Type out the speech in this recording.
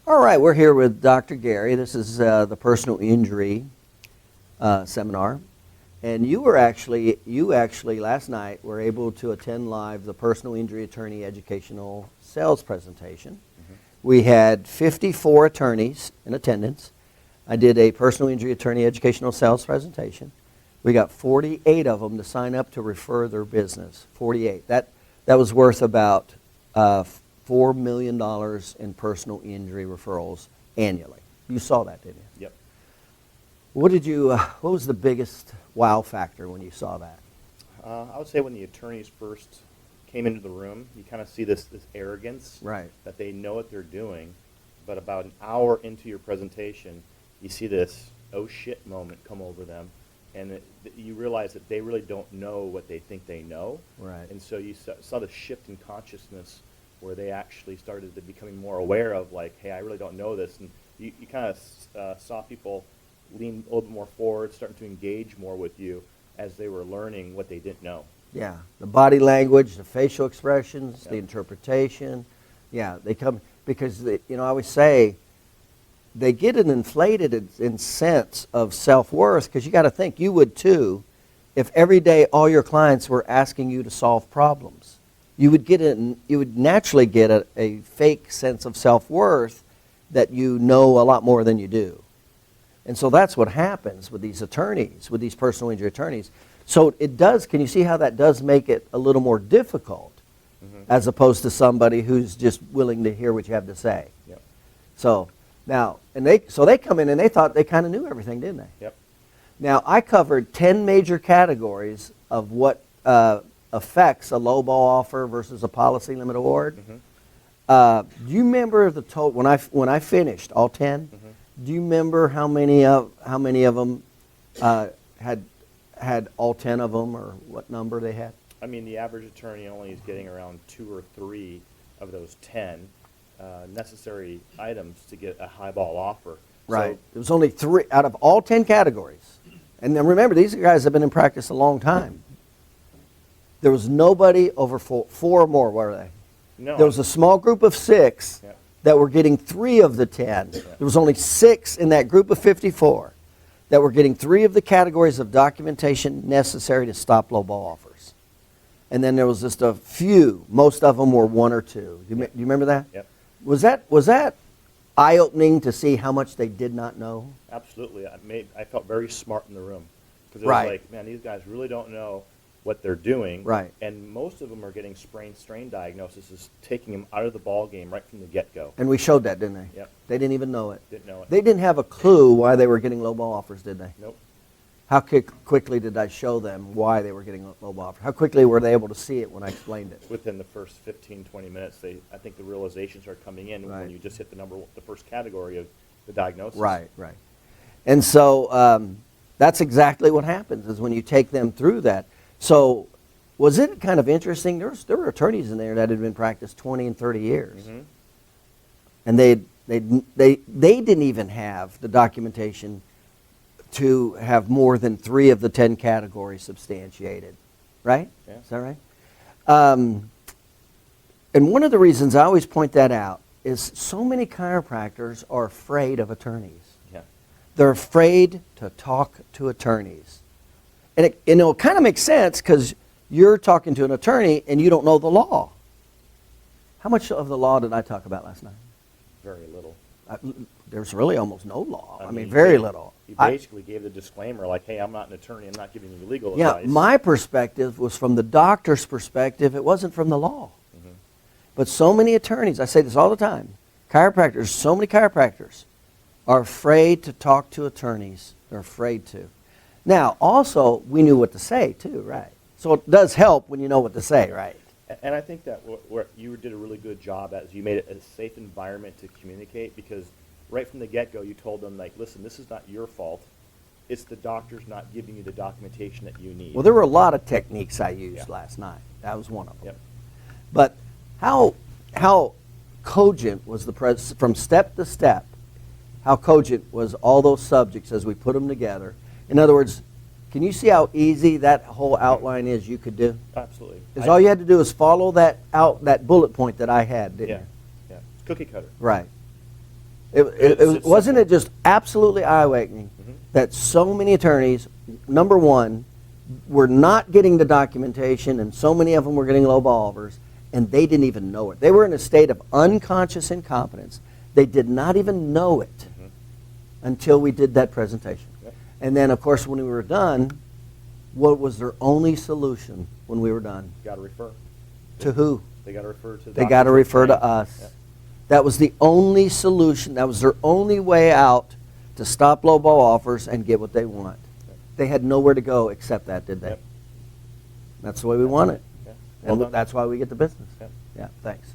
All right, we're here with Dr. Gary. This is the personal injury seminar. And you actually last night were able to attend live the personal injury attorney educational sales presentation. Mm-hmm. We had 54 attorneys in attendance. I did a personal injury attorney educational sales presentation. We got 48 of them to sign up to refer their business. 48. That was worth about $4 million in personal injury referrals annually. You saw that, didn't you? Yep. What was the biggest wow factor when you saw that? I would say when the attorneys first came into the room, you kind of see this arrogance, right, that they know what they're doing, but about an hour into your presentation, you see this oh shit moment come over them, and you realize that they really don't know what they think they know. Right. And so you saw the shift in consciousness where they actually started to becoming more aware of, like, hey, I really don't know this. And you kind of saw people lean a little bit more forward, starting to engage more with you as they were learning what they didn't know. Yeah, the body language, the facial expressions, Yep. the interpretation. Yeah, they come because, I always say they get an inflated sense of self-worth, because you got to think, you would too, if every day all your clients were asking you to solve problems. You would naturally get a fake sense of self-worth that you know a lot more than you do. And so that's what happens with these attorneys, with these personal injury attorneys. So it does, can you see how that does make it a little more difficult, mm-hmm. as opposed to somebody who's just willing to hear what you have to say? Yep. So now, they come in and they thought they kind of knew everything, didn't they? Yep. Now, I covered 10 major categories of what affects a low ball offer versus a policy limit award. Mm-hmm. Do you remember the total when I finished all 10? Mm-hmm. Do you remember how many of them had all 10 of them, or what number they had? I mean, the average attorney only is getting around 2 or 3 of those 10 necessary items to get a high ball offer. Right. So, there was only 3 out of all 10 categories. And then remember, these guys have been in practice a long time. There was nobody over 4 or more, were they? No. There was a small group of 6 yeah. that were getting 3 of the 10. Yeah. There was only 6 in that group of 54 that were getting 3 of the categories of documentation necessary to stop low ball offers. And then there was just a few. Most of them were 1 or 2. Do you remember that? Yep. Was that eye-opening to see how much they did not know? Absolutely. I felt very smart in the room, because it Right. was like, man, these guys really don't know what they're doing. Right. And most of them are getting strain diagnosis is taking them out of the ball game right from the get-go. And we showed that, didn't they? Yep. They didn't even know it. Didn't know it. They didn't have a clue why they were getting low ball offers, did they? Nope. How quickly did I show them why they were getting low ball offers? How quickly were they able to see it when I explained it? Within the first 15, 20 minutes, I think the realizations are coming in Right. when you just hit the first category of the diagnosis. Right, right. And so that's exactly what happens, is when you take them through that. So was it kind of interesting? There were attorneys in there that had been practiced 20 and 30 years. Mm-hmm. And they didn't even have the documentation to have more than 3 of the 10 categories substantiated. Right? Yeah. Is that right? And one of the reasons I always point that out is so many chiropractors are afraid of attorneys. Yeah. They're afraid to talk to attorneys. And it'll kind of make sense, because you're talking to an attorney and you don't know the law. How much of the law did I talk about last night? Very little. There's really almost no law. I mean, you very gave- little. You basically gave the disclaimer, like, hey, I'm not an attorney, I'm not giving you legal Yeah, advice. my perspective was from the doctor's perspective. It wasn't from the law. Mm-hmm. But so many attorneys, I say this all the time, chiropractors, so many chiropractors are afraid to talk to attorneys. They're afraid to. Now, also, we knew what to say too, right? So it does help when you know what to say, right? And I think that what you did a really good job at is you made it a safe environment to communicate, because right from the get-go you told them, like, listen, this is not your fault. It's the doctor's not giving you the documentation that you need. Well, there were a lot of techniques I used last night. That was one of them. Yep. But how cogent was from step to step, how cogent was all those subjects as we put them together? In other words, can you see how easy that whole outline is you could do? Absolutely. Because all you had to do is follow that bullet point that I had, didn't Yeah. you? Yeah. Cookie cutter. Right. Wasn't simple. it just absolutely eye-awakening Mhm. that so many attorneys, number one, were not getting the documentation, and so many of them were getting low ball offers, and they didn't even know it. They were in a state of unconscious incompetence. They did not even know it Mhm. until we did that presentation. Yep. And then, of course, when we were done, what was their only solution when we were done? Got to refer. To who? They got to refer to. They got to refer to us. Yep. That was the only solution. That was their only way out to stop low ball offers and get what they want. Yep. They had nowhere to go except that, did they? Yep. That's the way we want it. Yeah. Well And done. that's why we get the business. Yep. Yeah, thanks.